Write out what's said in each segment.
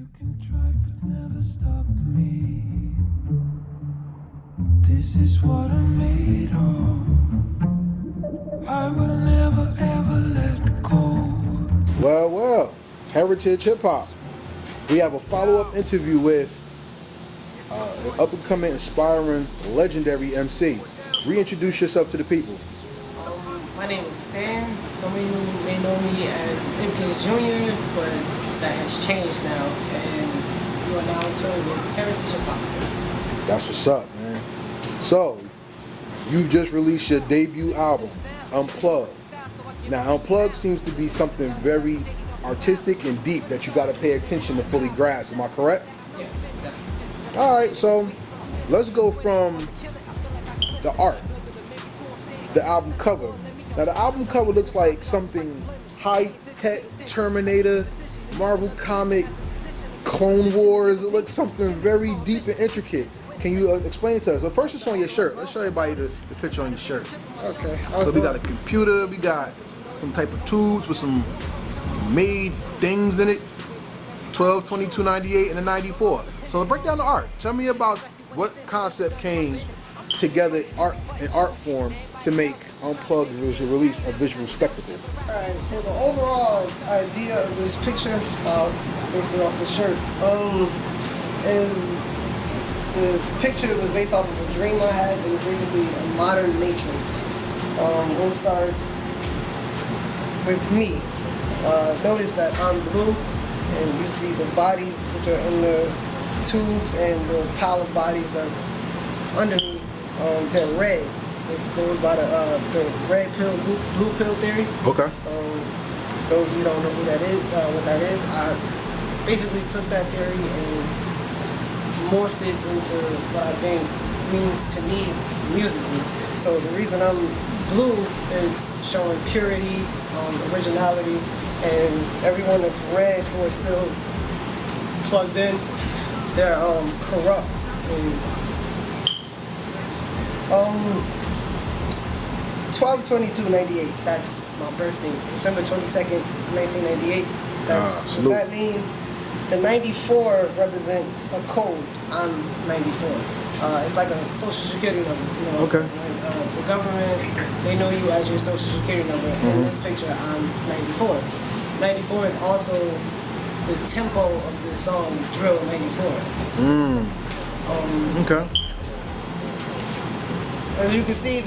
You can try but never stop me. This is what I'm made of. I will never ever let go. Well, Heritage Hip Hop. We have a follow-up interview with an up-and-coming, inspiring, legendary MC. Reintroduce yourself to the people. My name is Stan. Some of you may know me as MK's Jr., but that has changed now, and you are now touring with Heritage Hip Hop. That's what's up, man. So, you've just released your debut album, Unplugged. Now, Unplugged seems to be something very artistic and deep that you got to pay attention to fully grasp. Am I correct? Yes, definitely. All right, so let's go from the art, the album cover. Now, the album cover looks like something high-tech, Terminator, Marvel comic, Clone Wars. It looks something very deep and intricate. Can you explain to us? Well, first, it's on your shirt. Let's show everybody the picture on your shirt. Okay. So we got a computer, we got some type of tubes with some made things in it. 12, 22, 98, and a 94. So break down the art. Tell me about what concept came together in art form to make Unplugged visual release a visual spectacle. Alright, so the overall idea of this picture, based off the shirt, is the picture was based off of a dream I had. It was basically a modern matrix. We'll start with me. Notice that I'm blue, and you see the bodies which are in the tubes and the pile of bodies that's under me. They're red. It goes by the red pill, blue pill theory. Okay. For those of you who don't know who that is, what that is, I basically took that theory and morphed it into what I think means to me musically. So the reason I'm blue is showing purity, originality, and everyone that's red who are still plugged in, they're corrupt. And, 12/22/98. That's my birthday, December 22nd, 1998. That's what that means. The 94 represents a code. I'm 94. It's like a social security number. You know, okay. The government, they know you as your social security number. In this picture, I'm 94. 94 is also the tempo of the song Drill 94. Okay. As you can see,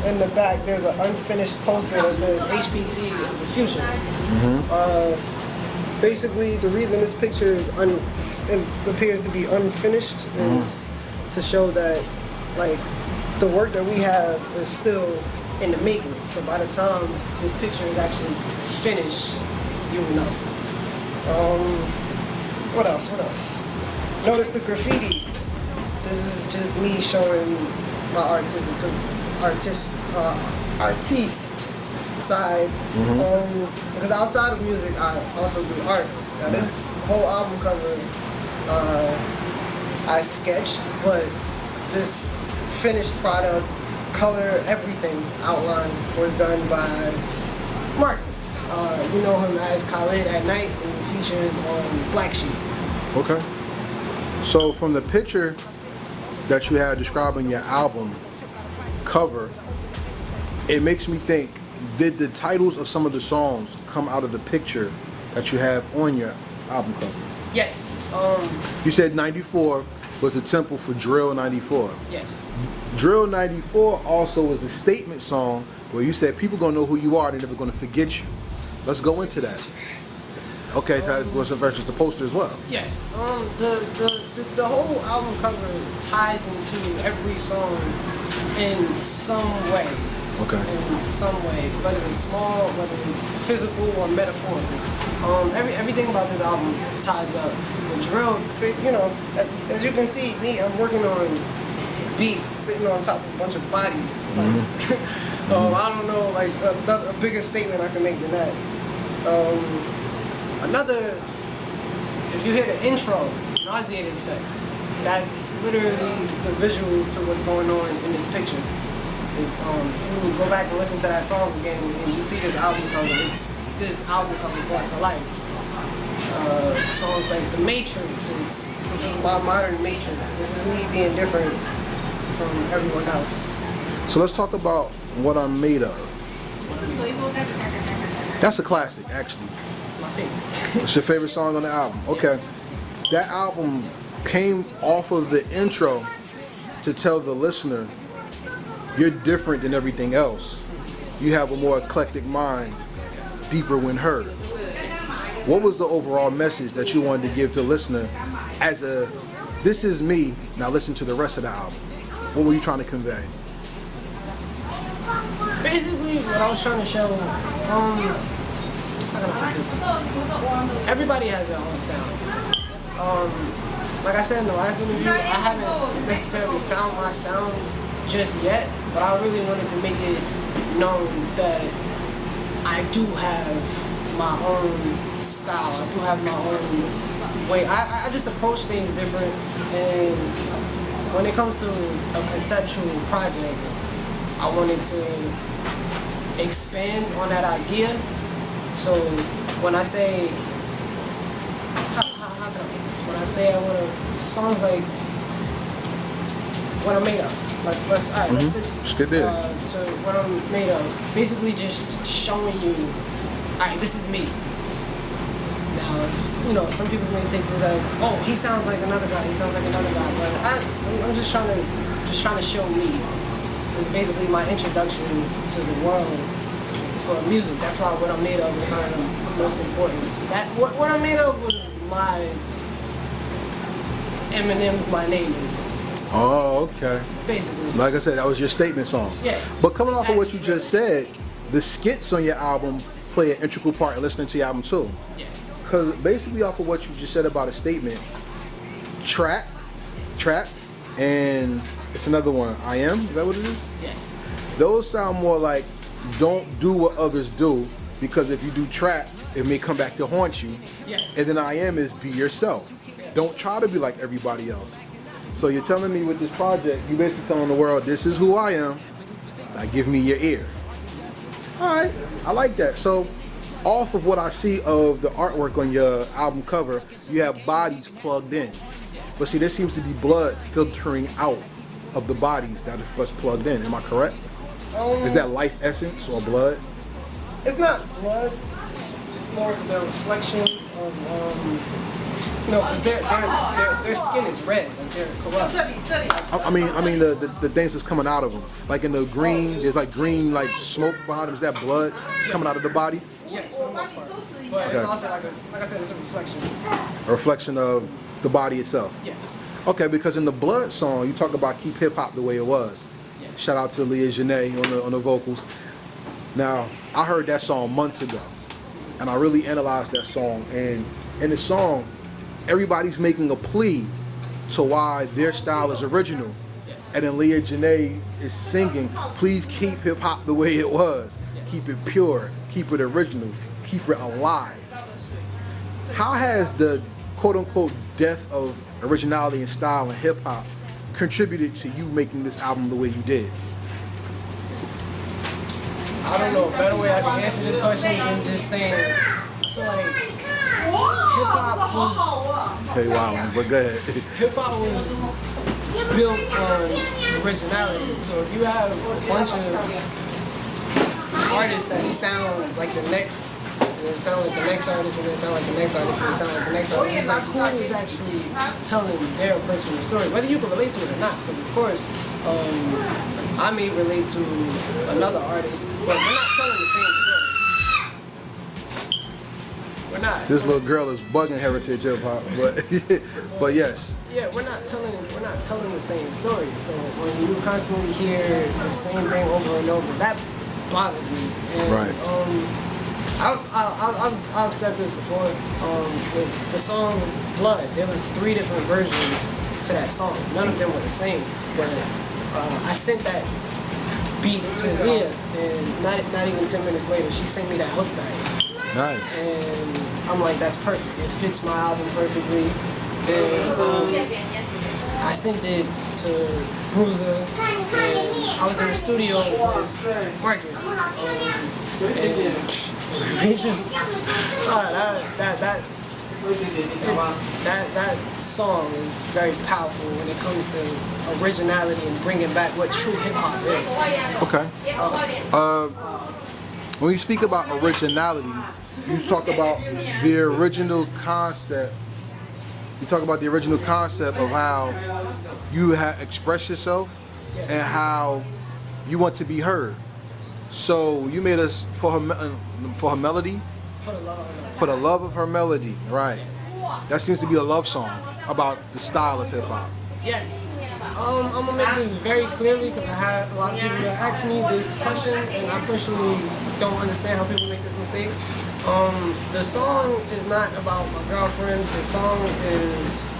in the back, there's an unfinished poster that says HBT is the future. Basically, the reason this picture is it appears to be unfinished is to show that, like, the work that we have is still in the making. So by the time this picture is actually finished, you will know. What else? Notice the graffiti. This is just me showing my artist side. Because outside of music, I also do art. Now, this whole album cover, I sketched, but this finished product, color, everything, outline, was done by Marcus. You know him as Khalid at Night, and he features on Black Sheep. Okay. So from the picture that you had describing your album cover, it makes me think, did the titles of some of the songs come out of the picture that you have on your album cover? Yes. You said 94 was the temple for Drill 94. Yes. Drill 94 also was a statement song where you said people gonna know who you are, they're never gonna forget you. Let's go into that. Okay, that was versus the poster as well. Yes. The whole album cover ties into every song in some way. Okay. In some way, whether it's small, whether it's physical or metaphorical. Everything about this album ties up. The drill, you know, as you can see, I'm working on beats sitting on top of a bunch of bodies. I don't know, like a bigger statement I can make than that. If you hear the intro, nauseated effect, that's literally the visual to what's going on in this picture. If you go back and listen to that song again and you see this album cover, it's this album cover brought to life. songs like The Matrix. This is my modern Matrix. This is me being different from everyone else. So let's talk about What I'm Made Of. That's a classic, actually. It's my favorite. It's your favorite song on the album. Okay. Yes. That album came off of the intro to tell the listener you're different than everything else. You have a more eclectic mind, deeper when heard. What was the overall message that you wanted to give to the listener as a, this is me, now listen to the rest of the album? What were you trying to convey? Basically, what I was trying to show, how can I put this? Everybody has their own sound. Like I said in the last interview, I haven't necessarily found my sound just yet, but I really wanted to make it known that I do have my own style. I do have my own way. I just approach things different, and when it comes to a conceptual project, I wanted to expand on that idea. So when I say, how can I put this? When I say I want to, songs like What I'm Made Of. Let's do Let's to What I'm Made Of. Basically just showing you, alright, this is me. Now, if, some people may take this as, oh, he sounds like another guy, but I'm just trying to show me. It's basically my introduction to the world for music. That's why What I'm Made Of is kind of most important. That what I'm Made Of was my Eminem's My Name Is. Oh, okay. Basically. Like I said, that was your statement song. Yeah. But coming off of what you just said, the skits on your album play an integral part in listening to your album too. Yes. Because basically off of what you just said about a statement, trap, and it's another one, I Am, is that what it is? Yes. Those sound more like don't do what others do, because if you do trap, it may come back to haunt you. Yes. And then I Am is be yourself. Don't try to be like everybody else. So you're telling me with this project, you basically telling the world, this is who I am, now give me your ear. All right, I like that. So off of what I see of the artwork on your album cover, you have bodies plugged in. But see, there seems to be blood filtering out of the bodies that was plugged in. Am I correct? Is that life essence or blood? It's not blood. It's more of the reflection of because their skin is red, like they're corrupt. I mean the things that's coming out of them, like in the green, there's like green like smoke behind them. Is that blood coming out of the body? Yes, for the most part. But it's also like I said, it's a reflection. A reflection of the body itself. Yes. Okay, because in the Blood song, you talk about keep hip hop the way it was. Yes. Shout out to Leah Janae on the vocals. Now, I heard that song months ago, and I really analyzed that song. And in the song, everybody's making a plea to why their style is original. Yes. And then Leah Janae is singing, please keep hip hop the way it was. Yes. Keep it pure, keep it original, keep it alive. How has the quote unquote death of originality and style in hip hop contributed to you making this album the way you did? I don't know a better way I can answer this question than just saying, I feel like hip hop was. Tell you why, man, but go ahead. Hip hop was built on originality. So if you have a bunch of artists that sound like the next, and then sound like the next artist, and then sound like the next artist, and then sound like the next artist, it's like who is actually telling their personal story, whether you can relate to it or not. Because of course, I may relate to another artist, but we're not telling the same story. We're not. This little girl is bugging heritage hip hop, but yes. Yeah, we're not telling the same story. So when you constantly hear the same thing over and over, that bothers me. And, Right. I've said this before. The song Blood, there was 3 different versions to that song. None of them were the same, but I sent that beat to Leah, and not even 10 minutes later, she sent me that hook back. Nice. And I'm like, that's perfect. It fits my album perfectly. Then I sent it to Bruiser, and I was in the studio with Marcus, and he just that song is very powerful when it comes to originality and bringing back what true hip hop is. Okay. When you speak about originality, you talk about the original concept. You talk about the original concept of how you express yourself and how you want to be heard. So you made us for her melody. For the love of her melody, right? That seems to be a love song about the style of hip hop. Yes. I'm gonna make this very clearly because I had a lot of people that ask me this question, and I personally don't understand how people make this mistake. The song is not about my girlfriend. The song is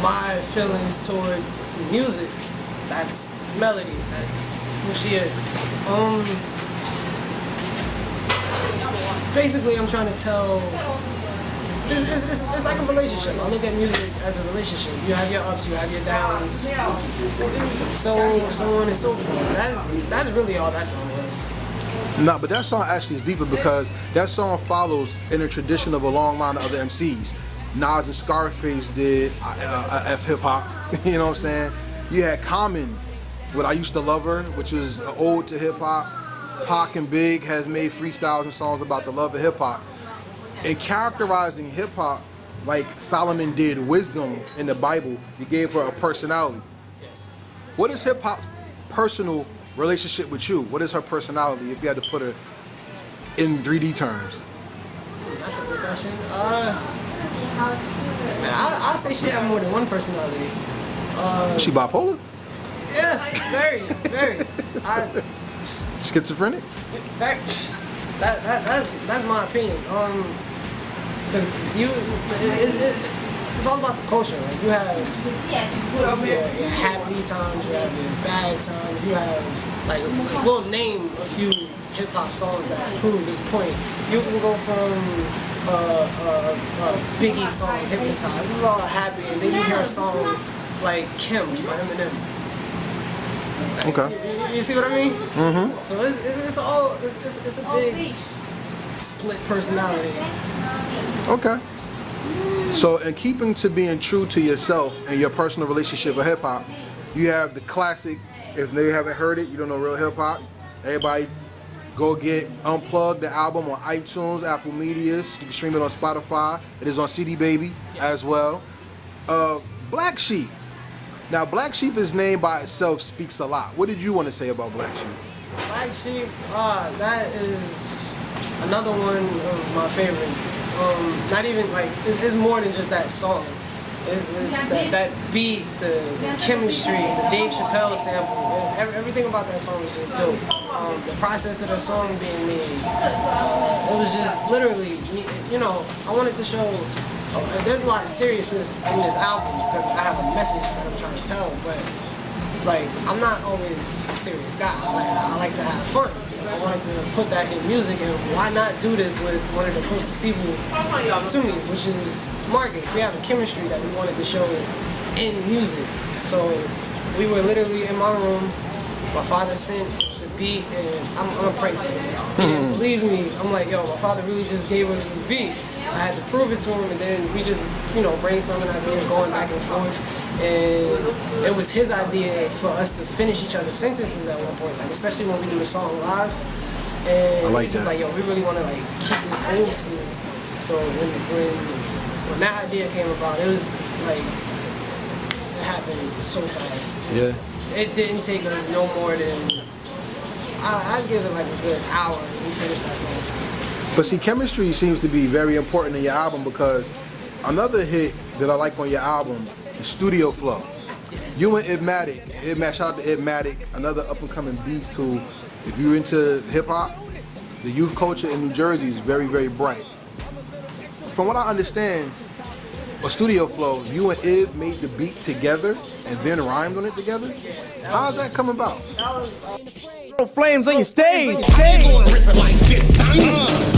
my feelings towards music. That's Melody. That's who she is. Basically, I'm trying to tell. It's like a relationship. I look at music as a relationship. You have your ups, you have your downs, so on and so forth. That's really all that song is. No, but that song actually is deeper because that song follows in a tradition of a long line of other MCs. Nas and Scarface did F hip hop. You know what I'm saying? You had Common with I Used to Love Her, which is an ode to hip hop. Pac and Big has made freestyles and songs about the love of hip hop. In characterizing hip hop, like Solomon did wisdom in the Bible, he gave her a personality. Yes. What is hip hop's personal relationship with you? What is her personality if you had to put her in 3D terms? That's a good question. I'll say she has more than one personality. Is she bipolar? Yeah, very. Schizophrenic? That's my opinion. Because it's all about the culture. Like you have your happy times, you have your bad times. You have like we'll name a few hip hop songs that prove this point. You can go from Biggie song "Hypnotize." This is all happy, and then you hear a song like "Kim" by Eminem. Okay. You see what I mean? Mm-hmm. So it's a big split personality. Okay. So in keeping to being true to yourself and your personal relationship with hip hop, you have the classic. If they haven't heard it, you don't know real hip hop. Everybody, go get Unplugged, the album on iTunes, Apple Medias. You can stream it on Spotify. It is on CD Baby as well. Black Sheep. Now, Black Sheep is named by itself speaks a lot. What did you want to say about Black Sheep? Black Sheep, that is another one of my favorites. Not even like it's more than just that song. It's that beat, the chemistry, the Dave Chappelle sample. Everything about that song was just dope. The process of the song being made, it was just literally, you know, I wanted to show. There's a lot of seriousness in this album because I have a message that I'm trying to tell, but like I'm not always a serious guy. I like to have fun. I wanted to put that in music, and why not do this with one of the closest people to me, which is Marcus. We have a chemistry that we wanted to show in music. So we were literally in my room. My father sent the beat, and I'm a prankster. He didn't believe me. I'm like, yo, my father really just gave us this beat. I had to prove it to him, and then we just, you know, brainstorming ideas, going back and forth. And it was his idea for us to finish each other's sentences at one point, like especially when we do a song live. And I like we just that. like, yo, we really want to like keep this old school. So when that idea came about, it was like it happened so fast. Yeah. It didn't take us no more than I'd give it like a good hour and we finished that song. But see, chemistry seems to be very important in your album because another hit that I like on your album is Studio Flow. Yes. You and Idmatic. Shout out to Idmatic, another up-and-coming beast who, if you're into hip-hop, the youth culture in New Jersey is very, very bright. From what I understand, a Studio Flow, you and Ib made the beat together and then rhymed on it together? How did that come about? Flames on your stage. Gonna rip it like this, son.